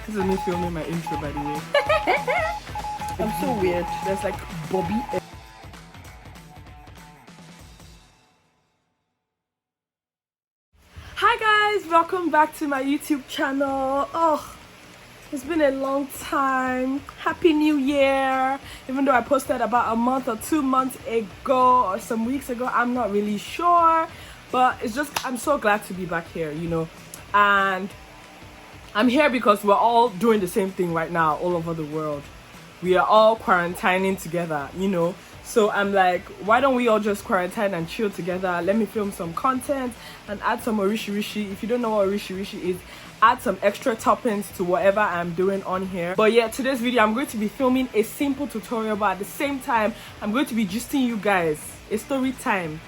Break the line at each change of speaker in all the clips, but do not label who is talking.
This is me filming my intro, by the way. I'm so weird. There's like Bobby. Hi guys, welcome back to my YouTube channel. Oh, it's been a long time. Happy New Year. Even though I posted about a month or 2 months ago or some weeks ago, I'm not really sure. But it's just, I'm so glad to be back here, you know. And I'm here because we're all doing the same thing right now all over the world. We are all quarantining together, you know. So I'm like, why don't we all just quarantine and chill together? Let me film some content and add some orishi. If you don't know what orishi is, add some extra toppings to whatever I'm doing on here. But yeah, today's video I'm going to be filming a simple tutorial, but at the same time I'm going to be gisting you guys. A story time.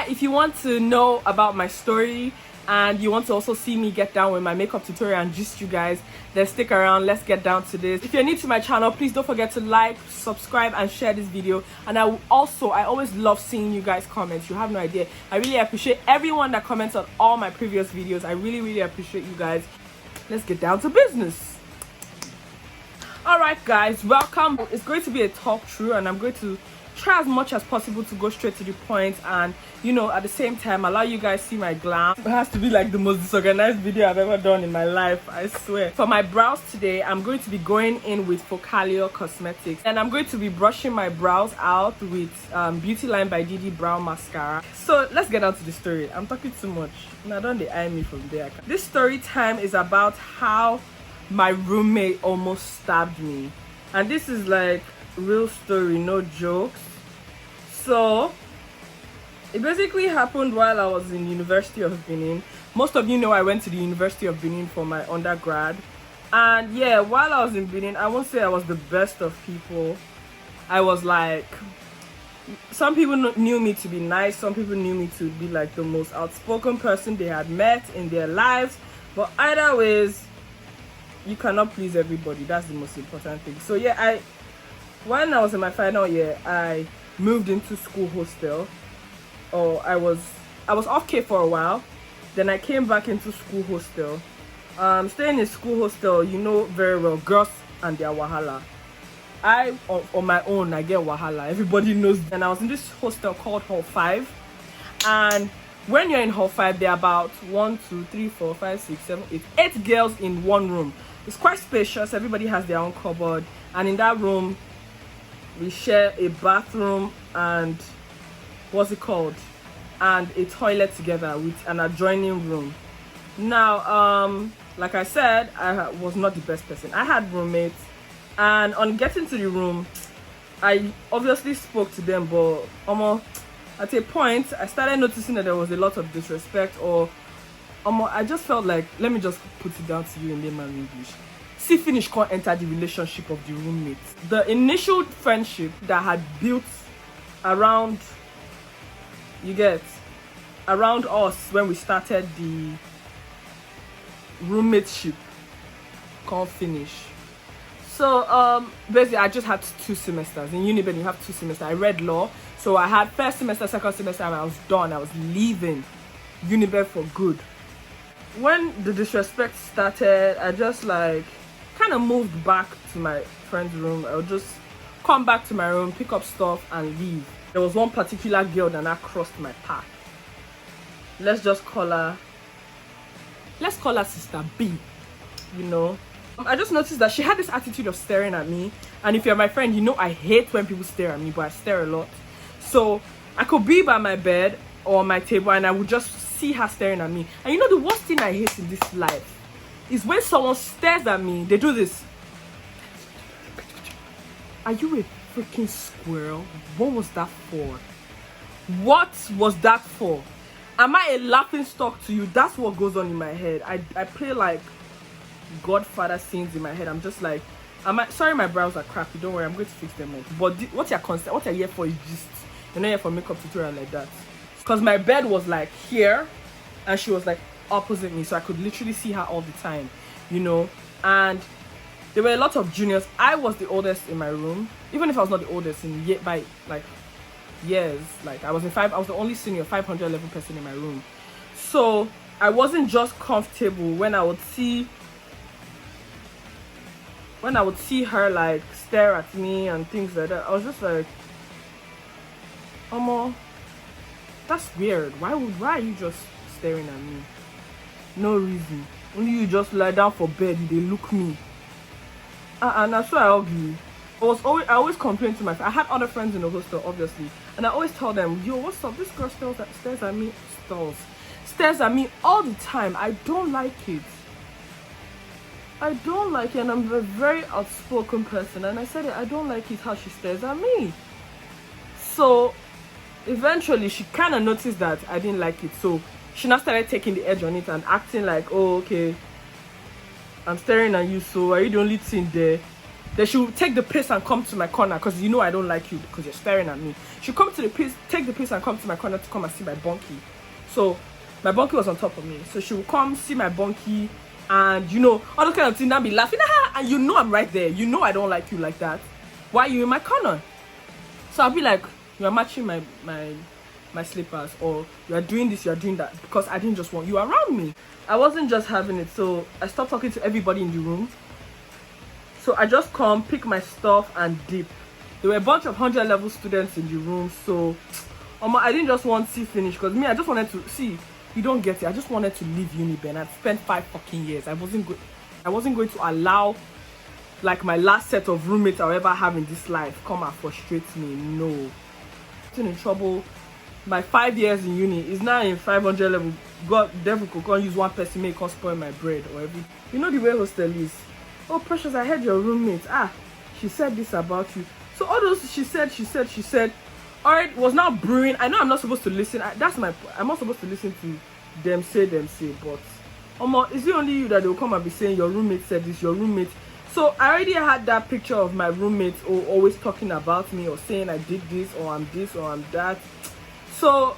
If you want to know about my story and you want to also see me get down with my makeup tutorial and gist you guys, then stick around. Let's get down to this. If you're new to my channel, please don't forget to like, subscribe and share this video. And I always love seeing you guys comments. You have no idea. I really appreciate everyone that comments on all my previous videos. I really appreciate you guys. Let's get down to business. All right guys, welcome. It's going to be a talk through and I'm going to try as much as possible to go straight to the point and, you know, at the same time allow you guys see my glam. It has to be like the most disorganized video I've ever done in my life, I swear. For my brows today, I'm going to be going in with Focalio Cosmetics and I'm going to be brushing my brows out with Beauty Line by Didi Brow Mascara. So let's get on to the story. I'm talking too much. Now don't they eye me from there. This story time is about how my roommate almost stabbed me. And this is like real story, no jokes. So it basically happened while I was in University of Benin. Most of you know I went to the University of Benin for my undergrad, and yeah, while I was in Benin, I won't say I was the best of people. I was like, some people knew me to be nice, some people knew me to be like the most outspoken person they had met in their lives, but either ways, you cannot please everybody. That's the most important thing. So yeah, when I was in my final year, I moved into school hostel. Or I was off K for a while. Then I came back into school hostel. Staying in school hostel, you know very well, girls and their wahala. I, on my own, I get wahala. Everybody knows. And I was in this hostel called Hall 5. And when you're in Hall 5, there are about 1, 2, 3, 4, 5, 6, 7, 8 girls in one room. It's quite spacious. Everybody has their own cupboard. And in that room, we share a bathroom and what's it called, and a toilet together with an adjoining room. Now like I said, I was not the best person. I had roommates, and on getting to the room, I obviously spoke to them, but at a point I started noticing that there was a lot of disrespect, or I just felt like, let me just put it down to you in layman English. See, finish can't enter the relationship of the roommates. The initial friendship that had built around, around us when we started the roommateship can't finish. So basically I just had 2 semesters. In Uniben you have 2 semesters. I read law, so I had first semester, second semester, and I was done. I was leaving Uniben for good. When the disrespect started, I just like kind of moved back to my friend's room. I would just come back to my room, pick up stuff and leave. There was one particular girl that now crossed my path. Let's call her Sister B, you know. I just noticed that she had this attitude of staring at me, and if you're my friend, you know I hate when people stare at me, but I stare a lot. So I could be by my bed or my table and I would just see her staring at me. And you know the worst thing I hate in this life is when someone stares at me, they do this. Are you a freaking squirrel? What was that for? What was that for? Am I a laughing stock to you? That's what goes on in my head. I play like Godfather scenes in my head. I'm just like, sorry my brows are crappy, don't worry, I'm going to fix them up. But what you're here for is just, you're not here for makeup tutorial like that. Because my bed was like here and she was like opposite me, so I could literally see her all the time, you know. And there were a lot of juniors. I was the oldest in my room, even if I was not the oldest by like years. Like I was the only senior 511 person in my room. So I wasn't just comfortable when I would see when I would see her like stare at me and things like that, I was just like, Omo, that's weird. Why are you just staring at me? No reason. Only you just lie down for bed, they look me. And that's why I argue. I always complain to my friends. I had other friends in the hostel, obviously, and I always tell them, yo, what's up? This girl stares at me all the time. I don't like it. And I'm a very outspoken person, and I said it, I don't like it how she stares at me. So eventually she kind of noticed that I didn't like it, so she now started taking the edge on it and acting like, oh, okay, I'm staring at you, so are you the only thing there? Then she would take the piss and come to my corner, because you know I don't like you because you're staring at me. She'll come to the piss, take the piss and come to my corner to come and see my bunkie. So my bunkie was on top of me, so she would come see my bunkie, and you know, all those kind of things, and be laughing, and you know I'm right there, you know I don't like you like that. Why are you in my corner? So I'll be like, you are matching my slippers, or you are doing this, you are doing that, because I didn't just want you around me. I wasn't just having it, so I stopped talking to everybody in the room. So I just come, pick my stuff, and dip. There were a bunch of 100 level students in the room, so I didn't just want to see finish, because me, I just wanted to see. You don't get it. I just wanted to leave uni, Ben. I'd spent 5 fucking years. I wasn't going to allow like my last set of roommates I'll ever have in this life come and frustrate me. No. I'm in trouble. My 5 years in uni is now in 500 level. God, devil could use one person make us spoil my bread or everything. You know the way hostel is. Oh, Precious, I heard your roommate. She said this about you. So all those she said. Alright, was now brewing. I know I'm not supposed to listen. I'm not supposed to listen to them say, but is it only you that they will come and be saying your roommate said this, your roommate? So I already had that picture of my roommates always talking about me or saying I did this or I'm this or I'm that. So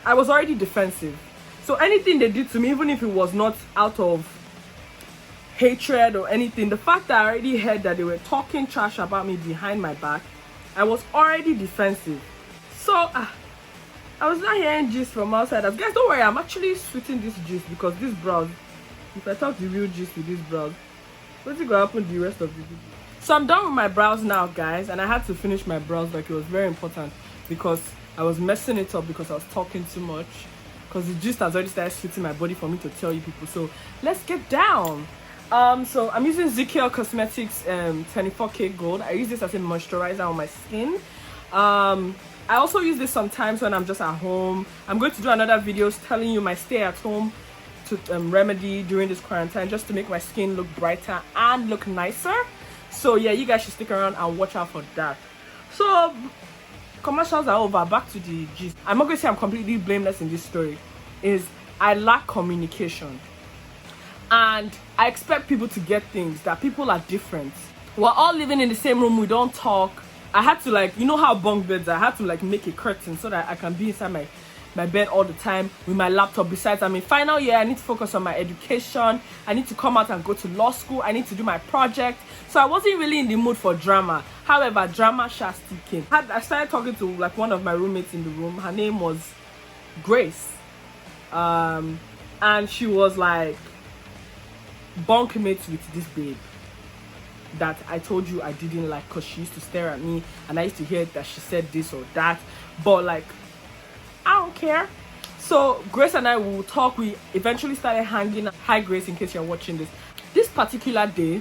I was already defensive. So anything they did to me, even if it was not out of hatred or anything, the fact that I already heard that they were talking trash about me behind my back, I was already defensive. So I was not hearing gist from outside. Guys, don't worry, I'm actually sweeting this gist, because this brows, if I talk the real gist with this brows, what's going to happen the rest of the video? So I'm done with my brows now, guys, and I had to finish my brows. Like, it was very important, because I was messing it up because I was talking too much, because the gist has already started sweeting my body for me to tell you people. So let's get down. So I'm using ZKL Cosmetics 24K Gold. I use this as a moisturizer on my skin. I also use this sometimes when I'm just at home. I'm going to do another video telling you my stay at home to remedy during this quarantine, just to make my skin look brighter and look nicer. So yeah, you guys should stick around and watch out for that. So commercials are over. Back to the gist. I'm not going to say I'm completely blameless in this story. I lack communication. And I expect people to get things, that people are different. We're all living in the same room, we don't talk. I had to, like, you know how bunk beds are? I had to like make a curtain so that I can be inside my bed all the time with my laptop. Besides, I'm in final year, I need to focus on my education. I need to come out and go to law school. I need to do my project. So I wasn't really in the mood for drama. However, drama still came. I started talking to like one of my roommates in the room. Her name was Grace. And she was like bunkmates with this babe that I told you I didn't like, because she used to stare at me and I used to hear that she said this or that, but like I don't care. So Grace and I will talk. We eventually started hanging. Hi Grace, in case you're watching this particular day,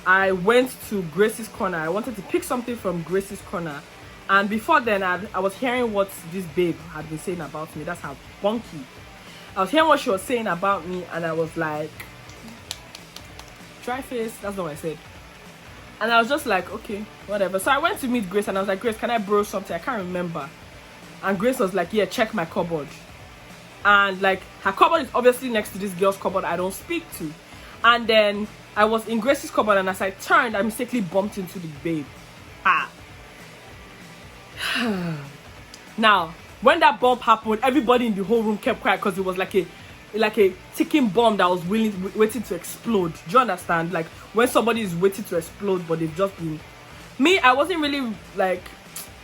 I went to Grace's corner. I wanted to pick something from Grace's corner, and before then I was hearing what this babe had been saying about me. That's how bunky. I was hearing what she was saying about me, and I was like, dry face. That's not what I said. And I was just like, okay, whatever. So I went to meet Grace and I was like, Grace, can I borrow something? I can't remember. And Grace was like, yeah, check my cupboard. And like, her cupboard is obviously next to this girl's cupboard I don't speak to. And then I was in Grace's cupboard, and as I turned, I mistakenly bumped into the babe. Now, when that bump happened, everybody in the whole room kept quiet, because it was like a ticking bomb that was waiting to explode. Do you understand? Like when somebody is waiting to explode, but they've just been. Me, I wasn't really like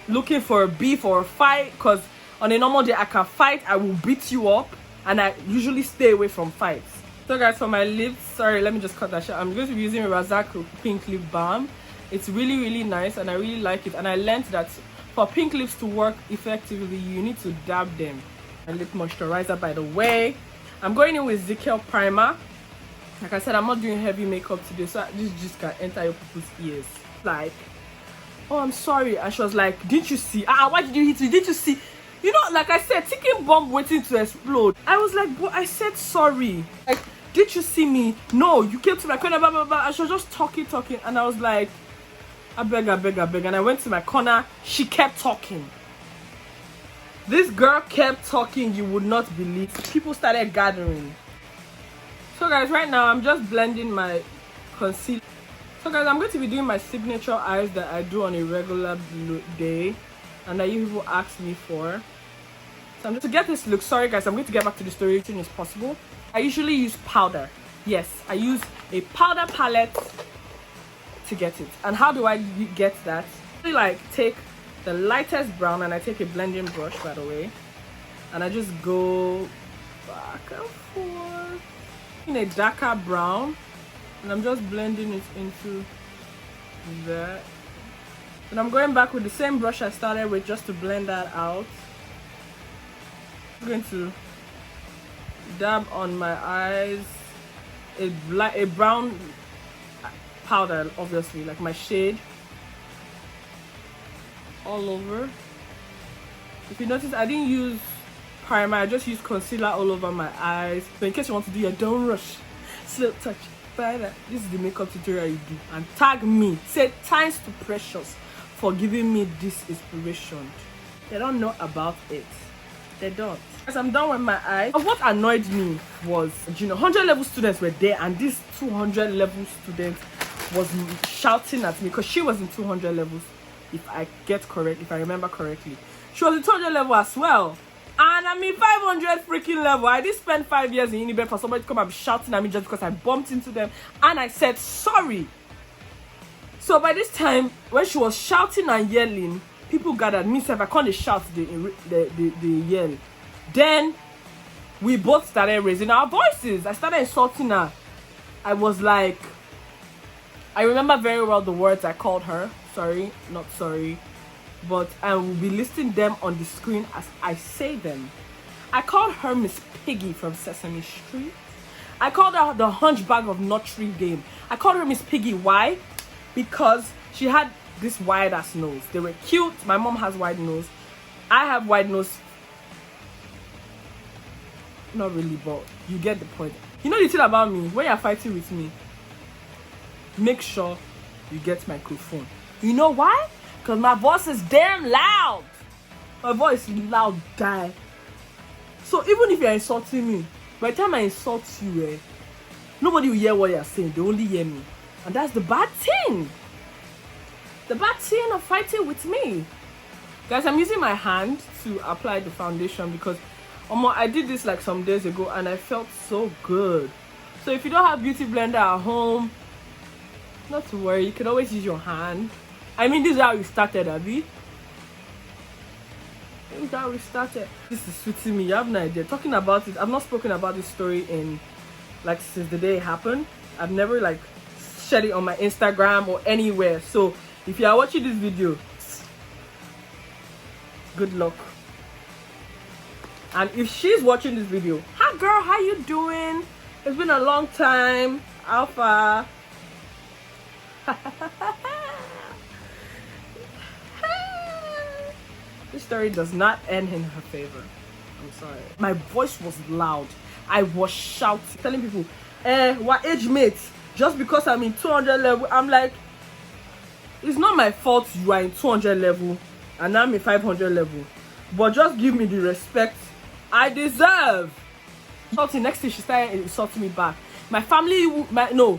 looking for a beef or a fight, because on a normal day I can fight, I will beat you up, and I usually stay away from fights. So guys, for my lips, sorry, let me just cut that short. I'm going to be using Razak pink lip balm. It's really, really nice and I really like it. And I learned that for pink lips to work effectively, you need to dab them. My lip moisturizer, by the way. I'm going in with Zickel primer. Like I said, I'm not doing heavy makeup today, so this just can enter your people's ears. Like, oh, I'm sorry. And she was like, didn't you see? Why did you hit me? Didn't you see? You know, like I said, ticking bomb waiting to explode. I was like, but I said sorry. Like, did you see me? No, you came to my corner, blah, blah, blah. And she was just talking. And I was like, I beg. And I went to my corner. She kept talking. This girl kept talking. You would not believe. People started gathering. So guys, right now I'm just blending my concealer. So guys, I'm going to be doing my signature eyes that I do on a regular day and that you people ask me for. So I'm just to get this look. Sorry guys, I'm going to get back to the story as soon as possible. I usually use powder. Yes, I use a powder palette to get it. And how do I get that? I like take the lightest brown and I take a blending brush, by the way, and I just go back and forth in a darker brown, and I'm just blending it into that. And I'm going back with the same brush I started with just to blend that out. I'm going to dab on my eyes a brown powder, obviously, like my shade, all over. If you notice, I didn't use primer, I just used concealer all over my eyes. So in case you want to do your don't rush, slow touch, this is the makeup tutorial you do. And tag me, say thanks to Precious for giving me this inspiration. They don't know about it. They don't. As I'm done with my eyes, what annoyed me was, 100 level students were there and this 200 level student was shouting at me because she was in 200 levels. If I remember correctly, she was in 200 level as well, and I'm in 500 freaking level. I did spend 5 years in Uniben for somebody to come and be shouting at me just because I bumped into them and I said sorry. So by this time, when she was shouting and yelling, people gathered. Me said, I can't shout the yell. Then we both started raising our voices. I started insulting her. I was like, I remember very well the words I called her. Sorry, not sorry, but I will be listing them on the screen as I say them. I called her Miss Piggy from Sesame Street. I called her the Hunchback of Notre Dame. I called her Miss Piggy. Why? Because she had this wide ass nose. They were cute. My mom has wide nose. I have wide nose. Not really, but you get the point. You know the thing about me, when you're fighting with me, make sure you get microphone. You know why? Because my voice is damn loud. My voice is loud, die. So even if you're insulting me, by the time I insult you, nobody will hear what you're saying. They only hear me. And that's the bad thing. The bad thing of fighting with me. Guys, I'm using my hand to apply the foundation because I did this like some days ago and I felt so good. So if you don't have beauty blender at home, not to worry, you can always use your hand. I mean, this is how we started, Abby. This is how we started. This is sweeting me. You have no idea. Talking about it, I've not spoken about this story in like since the day it happened. I've never like shared it on my Instagram or anywhere. So if you are watching this video, good luck. And if she's watching this video, hi girl, how you doing? It's been a long time. Alpha. This story does not end in her favor. I'm sorry. My voice was loud. I was shouting, telling people, what age mates? Just because I'm in 200 level, I'm like, it's not my fault you are in 200 level and I'm in 500 level. But just give me the respect I deserve. Next thing she started insulting me back. My family, no,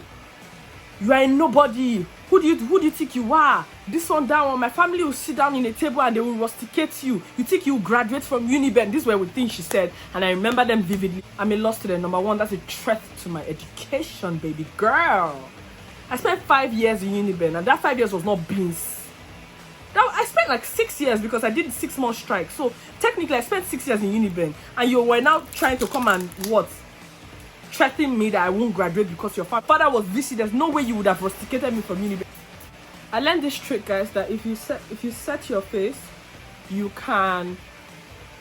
you are nobody. Who do you think you are? This one, that one. My family will sit down in a table and they will rusticate you. You think you graduate from Uniben? These were the things she said, and I remember them vividly. I'm a lost student. Number one, that's a threat to my education, baby girl. I spent 5 years in Uniben, and that 5 years was not beans. I spent like 6 years because I did 6 month strike. So technically, I spent 6 years in Uniben, and you were now trying to come and what? threatening me that I won't graduate because your father was VC. There's no way you would have rusticated me from uni. I learned this trick, guys, that if you set your face, you can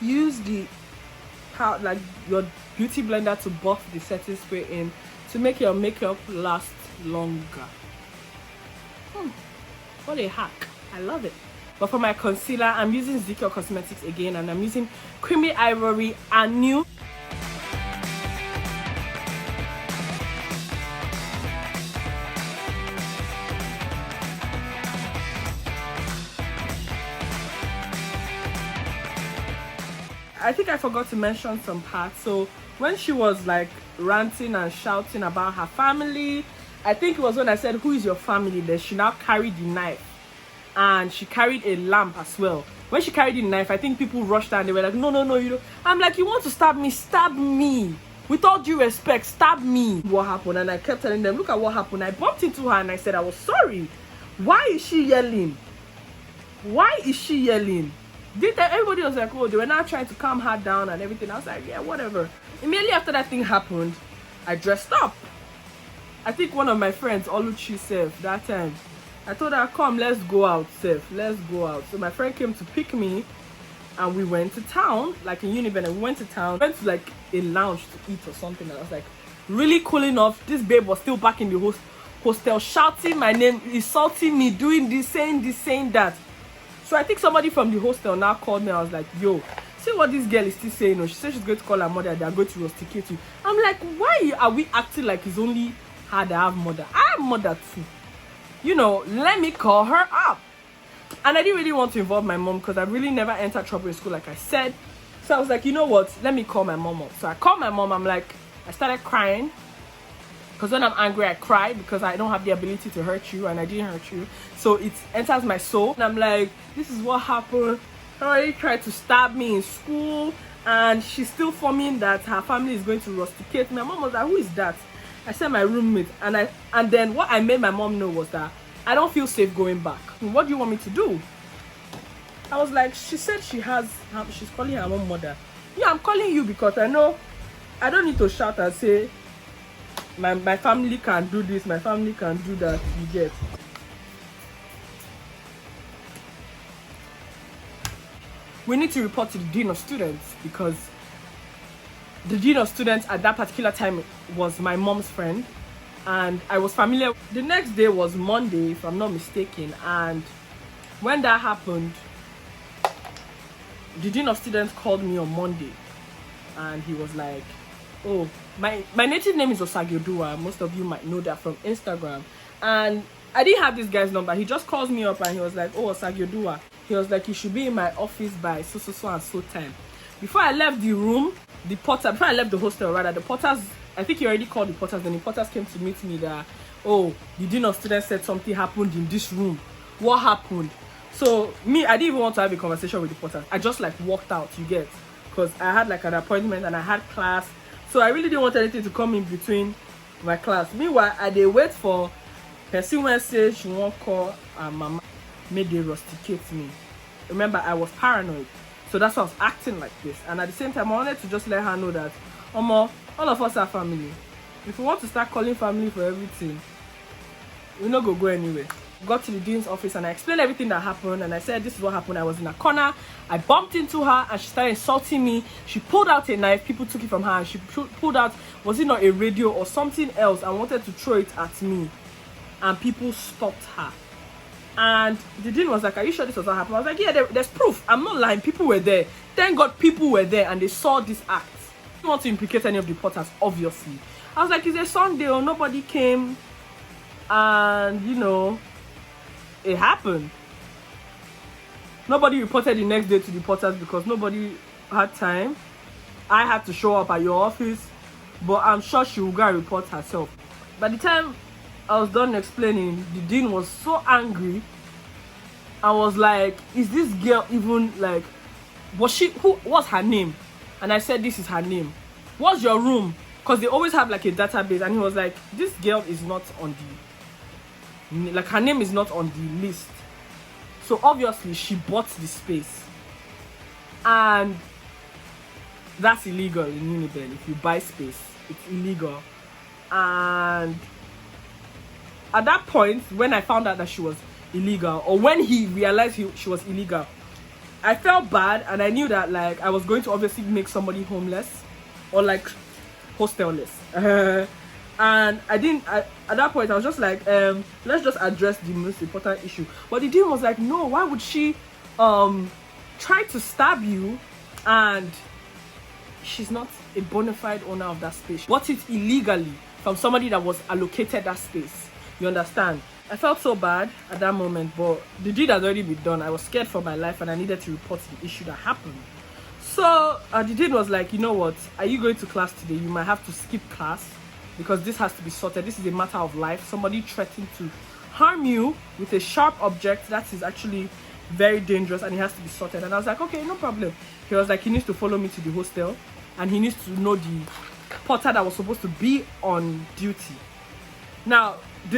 use the like your beauty blender to buff the setting spray in to make your makeup last longer. What a hack. I love it. But for my concealer, I'm using Zikio Cosmetics again, and I'm using Creamy Ivory and New. I think I forgot to mention some parts. So when she was like ranting and shouting about her family, I think it was when I said, "Who is your family?" Then she now carried the knife, and she carried a lamp as well. When she carried the knife, I think people rushed her and they were like, "No, no, no, you don't." I'm like, "You want to stab me? Stab me. With all due respect, stab me." What happened? And I kept telling them, "Look at what happened." I bumped into her and I said, "I was sorry." Why is she yelling? Why is she yelling? Everybody was like, "Oh, they were now trying to calm her down and everything." I was like, "Yeah, whatever." Immediately after that thing happened, I dressed up. I think one of my friends, Oluchi Sef, that time, I told her, "Come, let's go out, Sef. Let's go out." So my friend came to pick me, and we went to town, like in Uniben, and we went to town. We went to like a lounge to eat or something. And I was like, really cooling off. This babe was still back in the hostel, shouting my name, insulting me, doing this, saying that. So I think somebody from the hostel now called me. I was like, "Yo, see what this girl is still saying? Oh, she said she's going to call her mother. They are going to rusticate you." I'm like, why are we acting like it's only her that have mother? I have mother too. You know, let me call her up. And I didn't really want to involve my mom because I really never entered trouble in school, like I said. So I was like, you know what? Let me call my mom up. So I called my mom. I'm like, I started crying. Because when I'm angry, I cry because I don't have the ability to hurt you, and I didn't hurt you. So it enters my soul. And I'm like, this is what happened. Her already tried to stab me in school, and she's still forming that her family is going to rusticate. My mom was like, "Who is that?" I said, "My roommate." And then what I made my mom know was that I don't feel safe going back. "What do you want me to do?" I was like, "She said she's calling her own mother." "Yeah, I'm calling you because I know I don't need to shout and say my family can do this, my family can do that." You get? We need to report to the dean of students, because the dean of students at that particular time was my mom's friend, and I was familiar. The next day was Monday, if I'm not mistaken, and when that happened, the dean of students called me on Monday, and he was like, "Oh, my native name is Osagiodua. Most of you might know that from Instagram." And I didn't have this guy's number. He just calls me up and he was like, "Oh, Osagiodua." He was like, "You should be in my office by so and so time." Before I left the room, before I left the hostel rather, the porters, I think he already called the porters, then the porters came to meet me that, "Oh, the dean of students said something happened in this room." What happened? So me, I didn't even want to have a conversation with the porters. I just like walked out, you get? Because I had like an appointment and I had class. So I really didn't want anything to come in between my class. Meanwhile, I did wait for person when say she won't call and mama made they rusticate me. Remember, I was paranoid. So that's why I was acting like this. And at the same time, I wanted to just let her know that, all of us are family. If we want to start calling family for everything, we're not going to go anywhere. Got to the dean's office and I explained everything that happened, and I said, "This is what happened. I was in a corner, I bumped into her and she started insulting me. She pulled out a knife, people took it from her, and she pulled out, was it not a radio or something else, and wanted to throw it at me, and people stopped her." And the dean was like, "Are you sure this was what happened?" I was like, "Yeah, there's proof. I'm not lying. People were there. Thank God people were there and they saw this act." I don't want to implicate any of the porters, obviously. I was like, "It's a Sunday or nobody came, and you know, it happened." Nobody reported the next day to the porters because nobody had time. I had to show up at your office, but I'm sure she will go and report herself. By the time I was done explaining, the dean was so angry. I was like, "Is this girl even like, what's her name?" And I said, "This is her name." "What's your room?" Because they always have like a database. And he was like, "This girl is not on the, like her name is not on the list." So obviously she bought the space. And that's illegal in Uniben if you buy space. it's illegal. And at that point, when I found out that she was illegal, or when he realized she was illegal, I felt bad, and I knew that like I was going to obviously make somebody homeless or like hostelless. And I didn't. At that point, I was just like, let's just address the most important issue. But the dean was like, no, why would she try to stab you, and she's not a bona fide owner of that space. Bought it illegally from somebody that was allocated that space. You understand? I felt so bad at that moment, but the deed had already been done. I was scared for my life, and I needed to report the issue that happened. So the dean was like, you know what, are you going to class today? You might have to skip class because this has to be sorted. This is a matter of life. Somebody threatened to harm you with a sharp object that is actually very dangerous, and it has to be sorted. And I was like, okay, no problem. He was like, he needs to follow me to the hostel, and he needs to know the porter that was supposed to be on duty. Now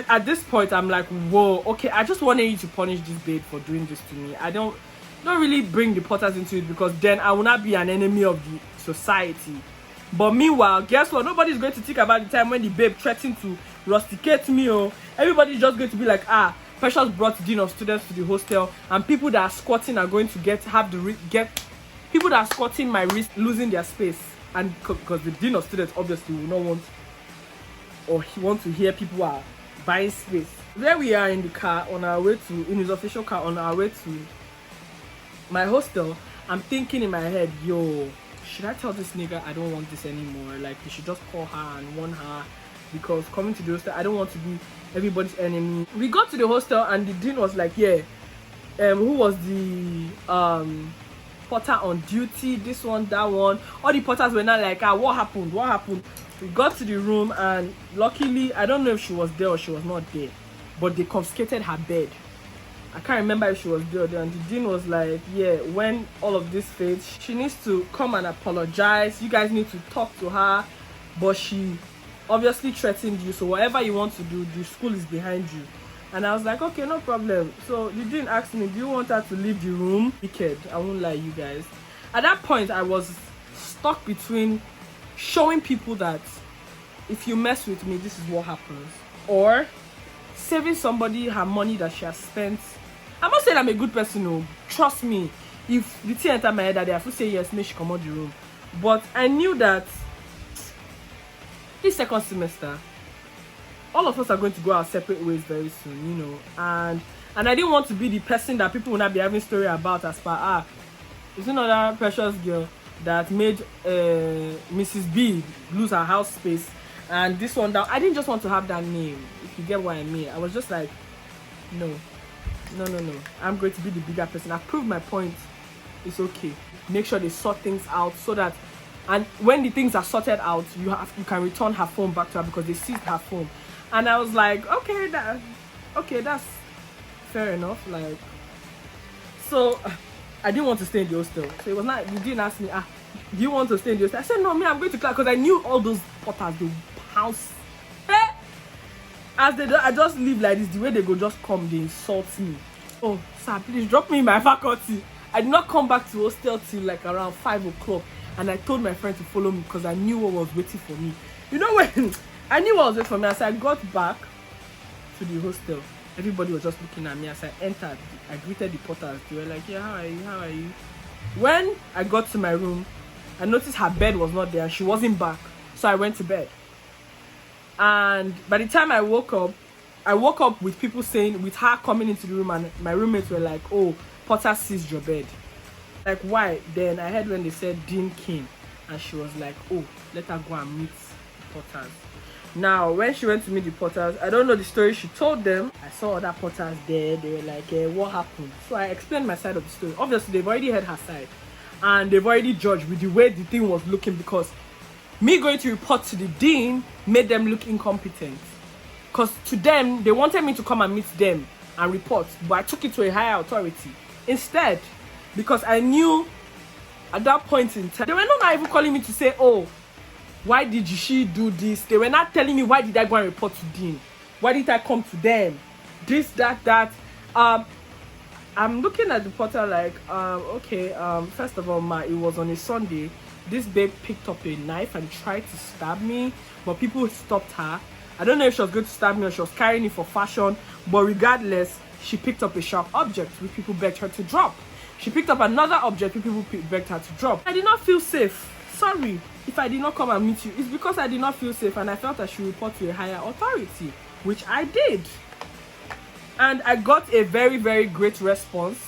at this point, I'm like, whoa, okay, I just wanted you to punish this babe for doing this to me. I don't really bring the porters into it, because then I will not be an enemy of the society. But meanwhile, guess what? Nobody's going to think about the time when the babe threatened to rusticate me. Oh, everybody's just going to be like, Precious brought dean of students to the hostel, and people that are squatting are going to people that are squatting my risk losing their space. And because the dean of students obviously will not want, or he wants to hear people are buying space. There we are in the car on our way in his official car on our way to my hostel. I'm thinking in my head, yo, should I tell this nigga I don't want this anymore? Like, you should just call her and warn her, because coming to the hostel, I don't want to be everybody's enemy. We got to the hostel, and the dean was like, yeah, who was the porter on duty, this one, that one. All the porters were not like, what happened? We got to the room, and luckily, I don't know if she was there or she was not there, but they confiscated her bed. I can't remember if she was there or there. And the dean was like, yeah, when all of this fades, she needs to come and apologize. You guys need to talk to her, but she obviously threatened you, so whatever you want to do, the school is behind you. And I was like, okay, no problem. So the dean asked me, do you want her to leave the room? Wicked, I won't lie, you guys. At that point, I was stuck between showing people that if you mess with me, this is what happens, or saving somebody her money that she has spent. I'm not saying I'm a good person, no. Trust me, if the thing enter my head that day, I have to say yes, make she come out the room. But I knew that this second semester, all of us are going to go our separate ways very soon, you know. And I didn't want to be the person that people will not be having story about as far it's another Precious girl that made Mrs. B lose her house space, and this one down. I didn't just want to have that name, if you get what I mean. I was just like, no, I'm going to be the bigger person. I've proved my point. It's okay. Make sure they sort things out, so that, and when the things are sorted out, you can return her phone back to her, because they seized her phone. And I was like, okay, that's fair enough. Like, so I didn't want to stay in the hostel. So it was not, you didn't ask me, do you want to stay in the hostel? I said, no, me, I'm going to class, because I knew all those porters, they pounce. As I just live like this, the way they go just come, they insult me. Oh, sir, please drop me in my faculty. I did not come back to hostel till like around 5 o'clock, and I told my friend to follow me because I knew what was waiting for me. You know, when I knew what was waiting for me, as I got back to the hostel, everybody was just looking at me. As I entered, I greeted the porters. They were like, yeah, how are you? When I got to my room, I noticed her bed was not there. She wasn't back. So I went to bed. And by the time I woke up with people saying, with her coming into the room, and my roommates were like, oh, Porter seized your bed. Like, why? Then I heard when they said Dean came, and she was like, oh, let her go and meet the Porters. Now, when she went to meet the Porters, I don't know the story she told them. I saw other Porters there. They were like, what happened? So I explained my side of the story. Obviously, they've already heard her side, and they've already judged with the way the thing was looking, because me going to report to the dean made them look incompetent. Because to them, they wanted me to come and meet them and report, but I took it to a higher authority instead, because I knew at that point in time, they were not even calling me to say, oh, why did she do this? They were not telling me, why did I go and report to dean? Why did I come to them? This, that. I'm looking at the portal like, okay, first of all, it was on a Sunday, this babe picked up a knife and tried to stab me, but people stopped her. I don't know if she was going to stab me or she was carrying it for fashion, but regardless, she picked up a sharp object which people begged her to drop. She picked up another object which people begged her to drop. I did not feel safe. Sorry if I did not come and meet you. It's because I did not feel safe and I felt I should report to a higher authority, which I did. And I got a very, very great response,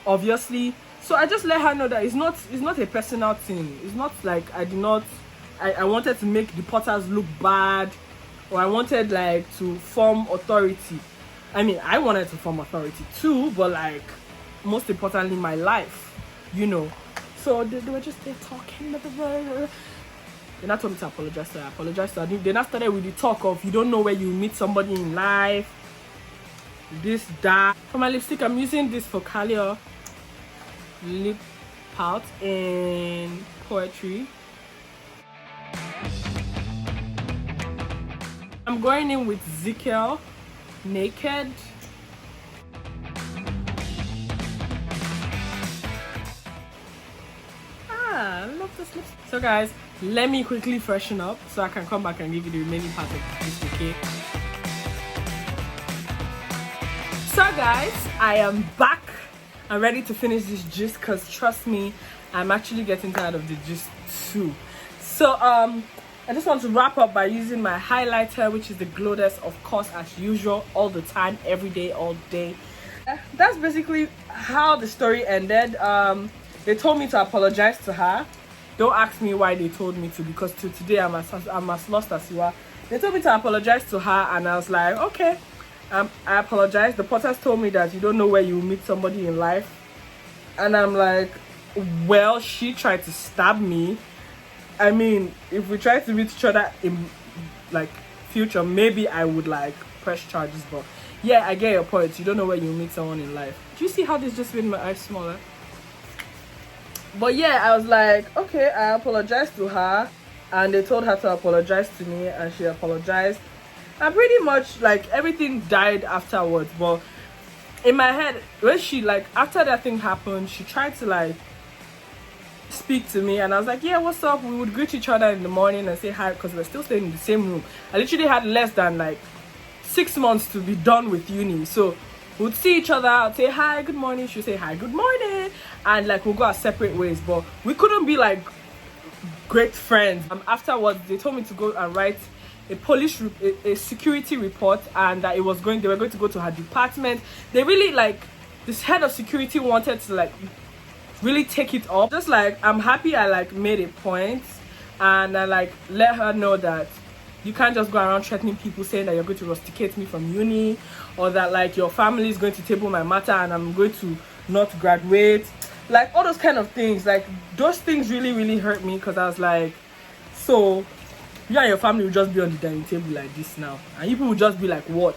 obviously. So I just let her know that it's not a personal thing. It's not like I wanted to make the Potters look bad, or I wanted like to form authority. I mean, I wanted to form authority too, but like most importantly my life, you know. So they were just there talking. They not told me to apologize to her. I apologized to her. They not started with the talk of you don't know where you meet somebody in life. This, that. For my lipstick, I'm using this Focalio lip pout in Poetry. I'm going in with Ezekiel Naked. I love this lipstick. So guys, let me quickly freshen up so I can come back and give you the remaining part of this bouquet. So guys, I am back. I'm ready to finish this gist because trust me, I'm actually getting tired of the gist too. So I just want to wrap up by using my highlighter, which is the Glowdess, of course, as usual, all the time, every day, all day. That's basically how the story ended. They told me to apologize to her. Don't ask me why they told me to, because to today I'm as lost as you are. They told me to apologize to her, and I was like, okay, I apologize. The Potters told me that you don't know where you meet somebody in life, and I'm like, well, she tried to stab me. I mean, if we try to meet each other in like future, maybe I would like press charges, but yeah, I get your point. You don't know where you meet someone in life. Do you see how this just made my eyes smaller? But yeah, I was like, okay, I apologized to her, and they told her to apologize to me, and she apologized, and pretty much like everything died afterwards. But in my head, when she like after that thing happened, she tried to like speak to me, and I was like, yeah, what's up? We would greet each other in the morning and say hi, because we're still staying in the same room. I literally had less than like 6 months to be done with uni, so we'd see each other, I'd say hi, good morning, she'd say hi, good morning, and like we'll go our separate ways. But we couldn't be like great friends. Afterwards, they told me to go and write a security report, and that they were going to go to her department. They really like, this head of security wanted to like really take it up. Just like, I'm happy I like made a point, and I like let her know that you can't just go around threatening people, saying that you're going to rusticate me from uni, or that like your family is going to table my matter and I'm going to not graduate. Like all those kind of things, like those things really hurt me, because I was like, so you and your family will just be on the dining table like this now, and you people will just be like, what?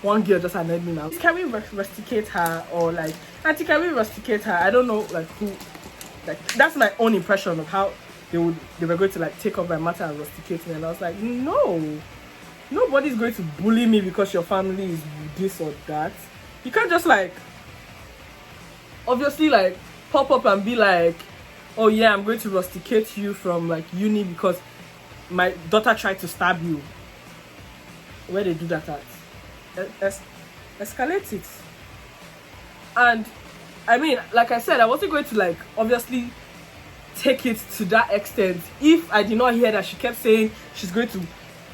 One girl just annoyed me now. Can we rusticate her, or like, auntie, can we rusticate her? I don't know like who, like that's my own impression of how they were going to like take up my matter and rusticate me. And I was like, no, nobody's going to bully me because your family is this or that. You can't just like obviously like pop up and be like, oh yeah, I'm going to rusticate you from like uni because my daughter tried to stab you. Where they do that at? Escalate it. And I mean, like I said, I wasn't going to like obviously take it to that extent if I did not hear that she kept saying she's going to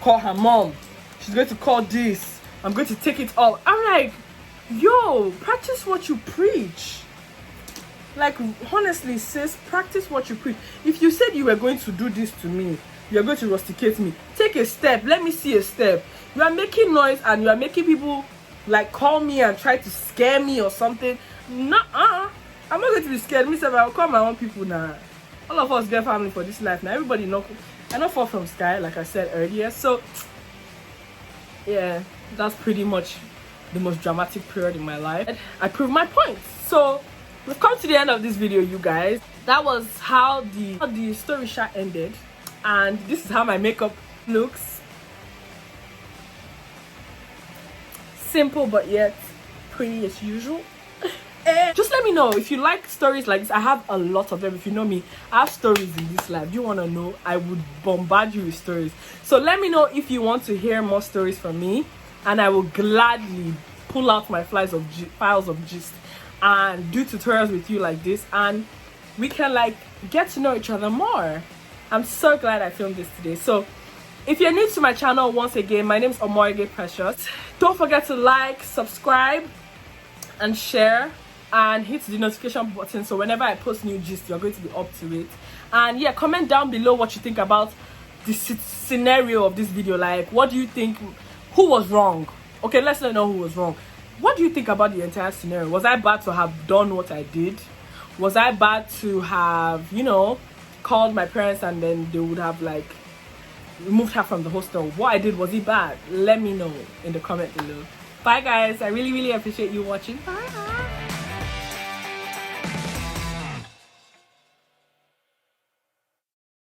call her mom, she's going to call this, I'm going to take it all. I'm like, yo, practice what you preach. Like honestly, sis, practice what you preach. If you said you were going to do this to me, you are going to rusticate me, take a step. Let me see a step. You are making noise and you are making people like call me and try to scare me or something. I'm not going to be scared. Myself, I'll call my own people now. All of us get family for this life now. Everybody know I don't fall from sky, like I said earlier. So yeah, that's pretty much the most dramatic period in my life. I proved my point. So we've come to the end of this video, you guys. That was how the story shot ended, and this is how my makeup looks. Simple but yet pretty as usual. Just let me know if you like stories like this. I have a lot of them. If you know me, I have stories in this life. You want to know, I would bombard you with stories. So let me know if you want to hear more stories from me, and I will gladly pull out my files of gist and do tutorials with you like this, and we can like get to know each other more. I'm so glad I filmed this today. So if you're new to my channel, once again, my name is Omorige Precious. Don't forget to like, subscribe, and share, and hit the notification button so whenever I post new gist, you're going to be up to it. And yeah, comment down below what you think about the scenario of this video. Like, what do you think? Who was wrong? Okay, let's let know who was wrong. What do you think about the entire scenario? Was I bad to have done what I did? Was I bad to have, you know, called my parents and then they would have like removed her from the hostel? What I did, was it bad? Let me know in the comment below. Bye guys, I really appreciate you watching. Bye.